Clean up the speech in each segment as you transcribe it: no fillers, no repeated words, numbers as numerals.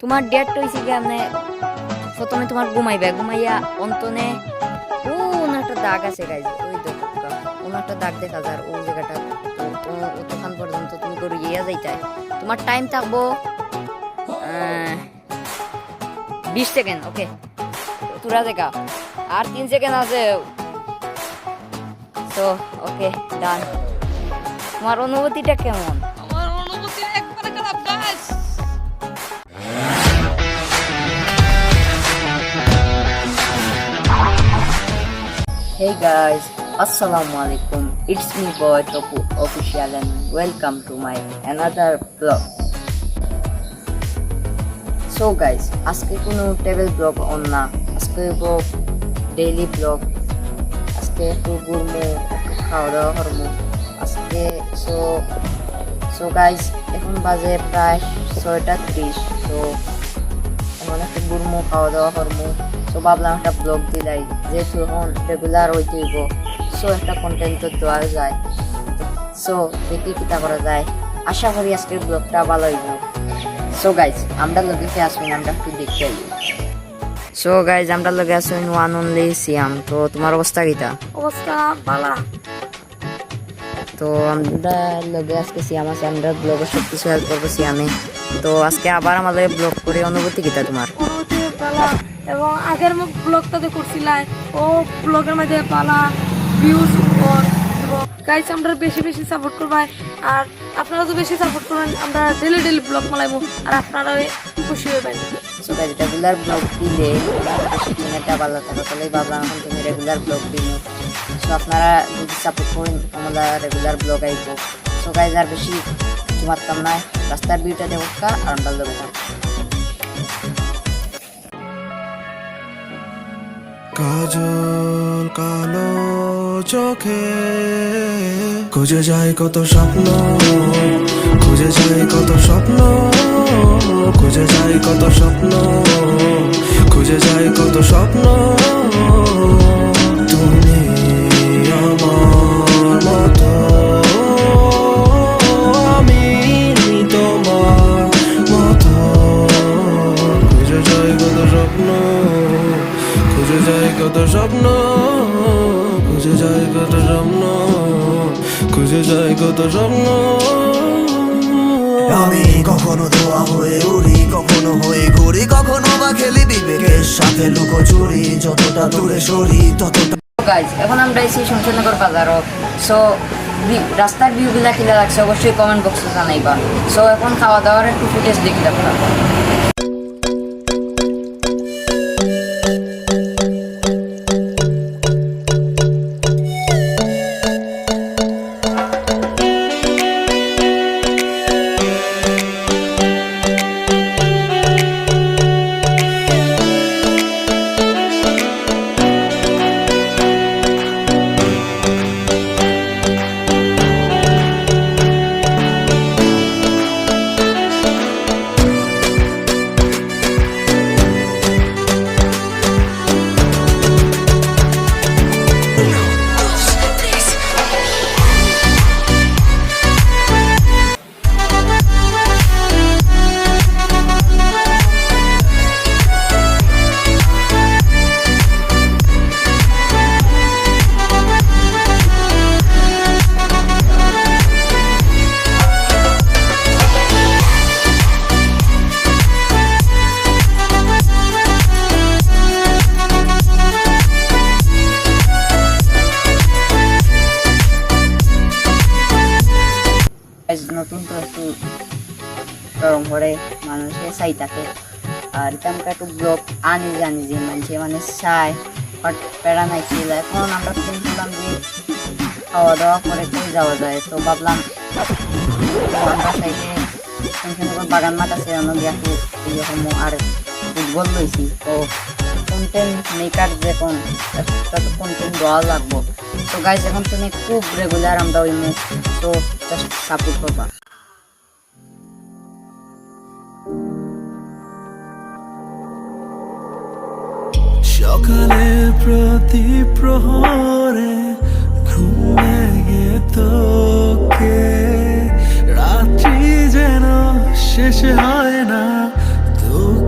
তোমার ডেট হইছে কি আপনি প্রথমে তোমার ঘুমাইয়া অন্তনে একটা দাগ আছে গাইজ, ওই দেখো একটা দাগ দেখা যায় ওই জায়গাটা। তো অতক্ষণ পর্যন্ত তুমি করে ইয়া যাইতে তোমার টাইম থাকবো 20 সেকেন্ড। ওকে, তুরা দেখা আর 3 সেকেন্ড আছে। তো ওকে, ডান। তোমার অনুভূতিটা কেমন? আমার অনুভূতি একবারে খারাপ guys. Hey guys, Assalamualaikum. It's me boy Topu official and welcome to my another vlog. So guys, আজকে কোনো টেবিল ব্লগ অন না, আজকে ডেইলি ব্লগ। আজকে একটু ঘুরবো, একটু খাওয়া দাওয়া করবো আজকে। সো গাইস, এখন বাজে প্রায় 6:30। তো এখন একটু ঘুরবো, খাওয়া দাওয়া করবো। সো ভাবলাম একটা ব্লগ দিলাই, যেহেতু এখন রেগুলার হইতে হইব। সো একটা কন্টেন্ট তো দেওয়া যায়। সো দেখি কিতা করা যায়। আশা করি আজকের ব্লগটা ভালো হইব। সো গাইজ, আমরা লগে আসবেন, আমরা একটু দেখতে আইব। সো গাইজ, আমরা লগে আসবেন ওয়ান অনলি সিয়াম। তো তোমার অবস্থা কিতা? অবস্থা ভালো। তো আমরা লগে আজকে সিয়াম আছে, আমরা ব্লগের সব কিছু হেল্প করবো সিয়ামে। তো আজকে আবার আমাদের ব্লগ করে অনুভূতি কিতা তোমার? অনুভূতি ভালো। এবং আগের ব্লগটাতে করছিলাই, ও ব্লগের মধ্যে পালা ভিউজ উপর। এবং গাইস, আমরা বেশি বেশি সাপোর্ট করবাই, আর আপনারা তো বেশি সাপোর্ট করবেন। আমরা ডেলি ব্লগ মালাইবো, আর আপনারা খুশি হইবেন। সো গাইজ, রেগুলার ব্লগ দিলে একটা ভালো থাকে, তাহলে ভাবলাম এখন তুমি রেগুলার ব্লগ দিন। সো আপনারা যদি সাপোর্ট করেন, আমরা রেগুলার ব্লগ আইব। সো গাইজ, আর বেশি কিছু মারতাম না, রাস্তার ভিউটা দেবো আর আমরা লোক কাজল কালো চোখে খুঁজে যায় কত স্বপ্ন, খুঁজে যায় কত স্বপ্ন, খুঁজে যায় কত স্বপ্ন, খুঁজে যায় কত স্বপ্ন। তুমি আমার মতো, আমি তোমার মতো, খুঁজে যায় কত স্বপ্ন, খুঁজে যায় কত স্বপ্ন, খুঁজে যায় কত স্বপ্ন, খুঁজে যায় কত স্বপ্ন। আমি কখনো ধোয়া হয়ে উড়ি, কখনো হয়ে ঘুরি, কখনো বা খেলি বিবেকের সাথে লুকোচুরি। যতটা দূরে সরি ততটা। গাইজ, এখন আমরা এসেছি শমশেরনগর বাজারও। সো রাস্তার ভিউগুলা কিলা লাগছে অবশ্যই কমেন্ট বক্সে জানাইবা। সো এখন খাওয়া দাওয়ার একটু ফুটেজ দেখি আপনারা। নতুন তো একটু গরম করে মানুষের চাই থাকে, আর তেমন একটু ব্লগ আনি জানি যে মানুষে মানে চাই বাট প্যারা নাই ছিল। এখন আমরা শুনছিলাম যে খাওয়া দাওয়া করে কই যাওয়া যায়। তো ভাবলাম আমরা সাইডে শমশেরনগর বাগান মাঠ আছে, একটু এইরকম আর ফুটবল লইছি। তো কন্টেন্ট মেকার যখন একটা তো কন্টেন্ট দেওয়া লাগবো। তো গাইজ, এখন তুমি খুব রেগুলার আমরা ওই মুখ, তো জাস্ট সাপোর্ট করবা। সকালে প্রতি প্রহরে ঘুম ভেঙে তোকে, রাত্রি যেন শেষ হয় না তোকে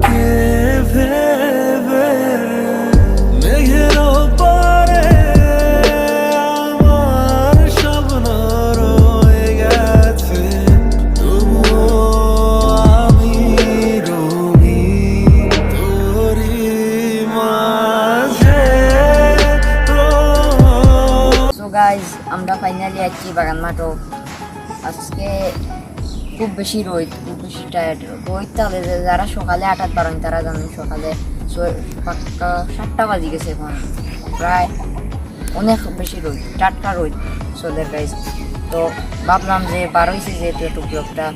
যাচ্ছি বাগান মাঠও। আজকে খুব বেশি রোদ, খুব বেশি টায়ার্ড। রোদ তাহলে যারা সকালে 8 পারেন তারা জানেন, সকালে 7টা বাজে গেছে এখন, প্রায় অনেক বেশি রোদ, টাটকা রোদ চলে গাইজ। তো ভাবলাম যে বার হয়েছে যেহেতু একটু ব্লগটা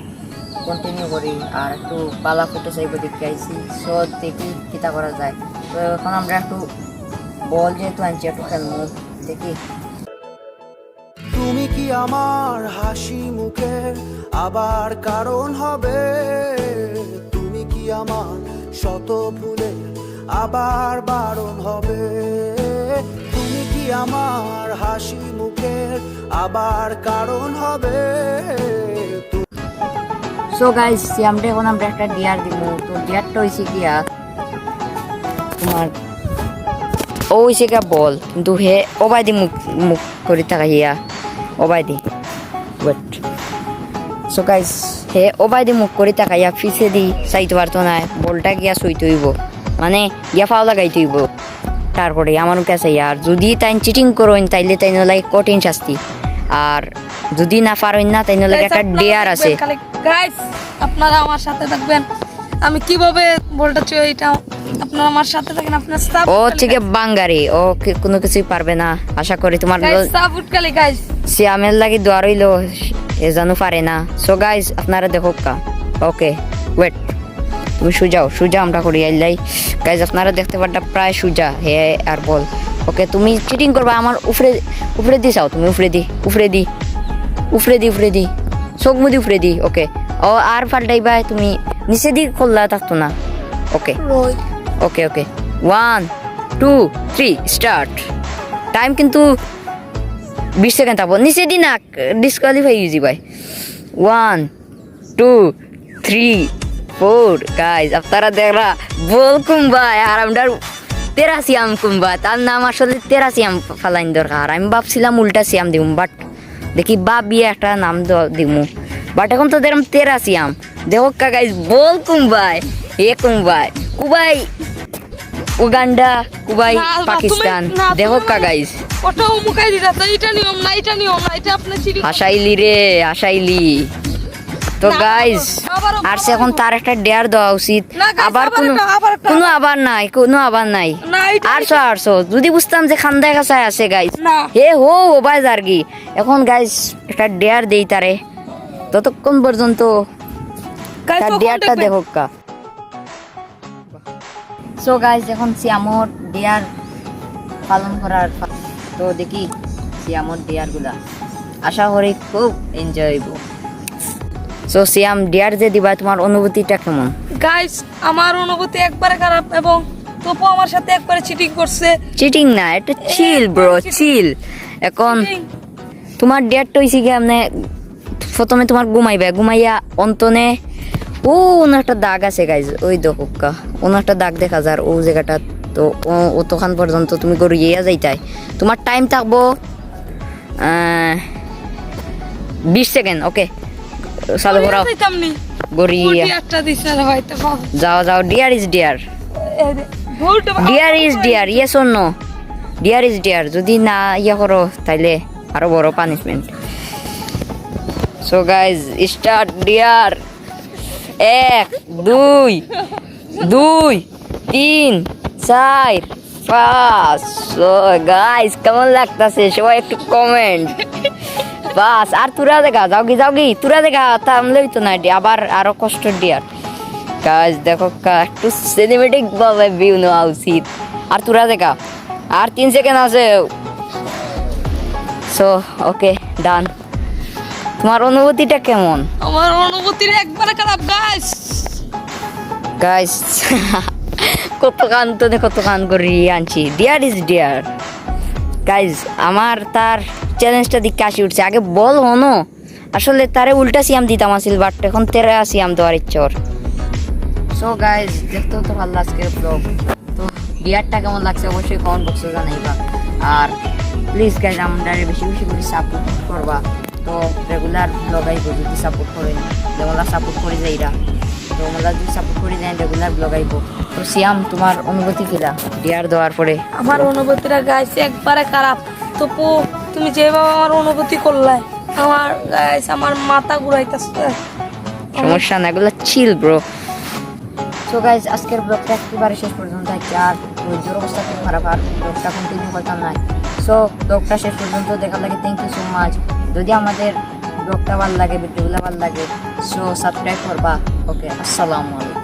কন্টিনিউ করি আর একটু পালা ফুটে চাইবো দেখতে আইছি। সো দেখি কিতা করা যায়। তো এখন আমরা একটু বল যেহেতু আনছি একটু খেলবো, দেখি। তুমি কি আমার হাসি মুখের আবার কারণ হবে? তুমি কি আমার শত ভুলের আবার বারণ হবে? তুমি কি আমার হাসি মুখের আবার কারণ হবে? সো গাইস আমরা এখন আমরা একটা ডিয়ার দিব। তো ডিয়ারটা হয়েছে গিয়া তোমার ও হয়েছে গিয়া বল, কিন্তু হে ওবাই দি মুখ মুখ করে তাকাইয়া ওবাই দি ওয়েট। সো গাইস হে ওবাই দি মুখ করে তাকাইয়া পিছে দি চাইতে পারতো না, বলটা গিয়া সইতে হইব, মানে গিয়া ফাও লাগাইতে হইব। তারপরে আমার কাছে আর যদি তাই চিটিং করোন তাইলে তাই লাগে কঠিন শাস্তি, আর যদি না পারেন না তাই লাগে একটা ডিয়ার আছে। গাইস আপনারা আমার সাথে থাকবেন, আমি কিভাবে বলটা চুই এটা আপনারা আমার সাথে থাকেন। আপনার ও থেকে বাঙ্গারি, ও কোনো কিছুই পারবে না। আশা করি তোমার সাপোর্ট খালি গাইস সিয়ামের লাগি দোয়া রইলো, এ জানো পারে না। সো গাইস আপনারা দেখো কা। ওকে ওয়েট, তুমি সুজাও সুজা আমরা করি আইলাই। গাইস আপনারা দেখতে পারটা প্রায় সুজা হে আর বল। ওকে তুমি চিটিং করবা আমার উপরে উপরে দি চাও, তুমি উপরে দি উপরে দি উপরে দি উপরে দি চোখ মুদি উপরে দি। ওকে ও আর পাল্টাইবা, তুমি নিচে দি খোলা থাকতো না। ওকে ওকে ওকে 1 2 3 স্টার্ট। টাইম কিন্তু 20 সেকেন্ড থাকবো, নিচে দি না ডিসকোয়ালিফাই ইউজি ভাই। 1 2 3 4 গাইজ আপনারা দেখরা বল কুম্বা আর আমরা তেরাসিয়াম কুম্বা, তার নাম আসলে তেরাসিয়াম ফালাইন দরকার। আমি ভাবছিলাম উল্টা সিয়াম দিম, বাট দেখি বাবি একটা নাম দিমু, বাট এখন তো দেখলাম তেরাসিয়াম। দেখো কা গাইজ বল কুম্বাই এ কুম্বাই কুবাই উগান্ডা কুবাই পাকিস্তান। দেখো কা গাইজ ওটাও মুখাই দিতা, তো এটা নিয়ম না, এটা নিয়ম না, এটা আপনি চিড়ি হাসাইলি রে হাসাইলি। তো গাইজ আর সে এখন তার একটা ডেয়ার দেওয়া উচিত। আবার কোনো আবার নাই, কোনো আবার নাই। আরশো যদি বুঝতাম যে খান্দায় কাছায় আছে গাইজ, হে হো ও বাই জার্গি। এখন গাইজ একটা ডেয়ার দেই তারে, ততক্ষণ পর্যন্ত তার ডেয়ারটা দেখো কা। সো গাইজ এখন সিয়ামর ডেয়ার পালন করার, তো দেখি সিয়ামর ডেয়ার গুলা, আশা করি খুব এনজয় হইব। সো সিয়াম ডিয়ার যে দিবা তোমার অনুভূতিটা কেমন? গাইস আমার অনুভূতি একবারে খারাপ, এবং তপু আমার সাথে একবারে চিটিং করছে। চিটিং না, এটা চিল ব্রো, চিল। এখন তোমার ডিয়ারটা হইছে কি, আপনি প্রথমে তোমার ঘুমাইয়া অন্তনে ও একটা দাগ আছে গাইজ, ওই দেখোকা একটা দাগ দেখা যায় ও জায়গাটা। তো অতক্ষণ পর্যন্ত তুমি গড়িয়া যাইতাই, তোমার টাইম থাকবো 20 সেকেন্ড। ওকে চালু করাও গড়িয়া যাও যাও। Dare is dare, dare is dare, yes or no? Dare is dare. যদি না ইয়া করো তাইলে আরো বড় punishment. So guys start dare. 1 2 2 3 4 5। So guys কেমন লাগতাছে সবাই একটু কমেন্ট। বাস আর তুরা দেখা যাওগি তুরা দেখা থামলে হইতো না, আবার আরো কষ্ট ডিয়ার। গাইজ দেখো একটু সিনেমেটিক ভাবে ভিউ নেওয়া উচিত। আর তুরা দেখা আর 3 সেকেন্ড আছে। সো ওকে ডান। তোমার অনুভূতিটা কেমন? আমার অনুভূতি একবারে খারাপ গাইস। গাইস কত কান করি আনছি। Dare is dare guys. আমার তার চ্যালেঞ্জটা দিকে আসি উঠছে। আগে বল হনো আসলে তারে উল্টা সিয়াম দিতাম আসিল, বাট এখন তেরা সিয়াম দেওয়ার ইচ্ছা ওর। সো গাইজ দেখতেও তো ভালো লাগছে ব্লগ। তো ডিয়ারটা কেমন লাগছে অবশ্যই কমেন্ট বক্সে জানাইবা। আর প্লিজ গাইজ আমরা বেশি বেশি করে সাপোর্ট করবা। তো রেগুলার ব্লগ আইব যদি সাপোর্ট করেন, যেমন সাপোর্ট করে যাইরা। তো আমরা যদি সাপোর্ট করে যাই রেগুলার ব্লগ আইব। তো সিয়াম তোমার অনুভূতি কিলা ডিয়ার দেওয়ার পরে? আমার অনুভূতিটা গাইছে একবারে খারাপ। তপু তুমি যেভাবে আমার অনুভূতি করলে আমার গাইস আমার মাথা ঘুরাইতেছে। সমস্যা না, এগুলো চিল ব্রো। সো গাইজ আজকের ব্লগটা একেবারে শেষ পর্যন্ত থাকছে, আর ধৈর্যের অবস্থা খুব খারাপ, আর ব্লগটা কন্টিনিউ করতাম না। সো ব্লগটা শেষ পর্যন্ত দেখার লাগে থ্যাংক ইউ সো মাচ। যদি আমাদের ব্লগটা ভালো লাগে, ভিডিওগুলো ভালো লাগে, সো সাবস্ক্রাইব করবা। ওকে, আসসালামু আলাইকুম।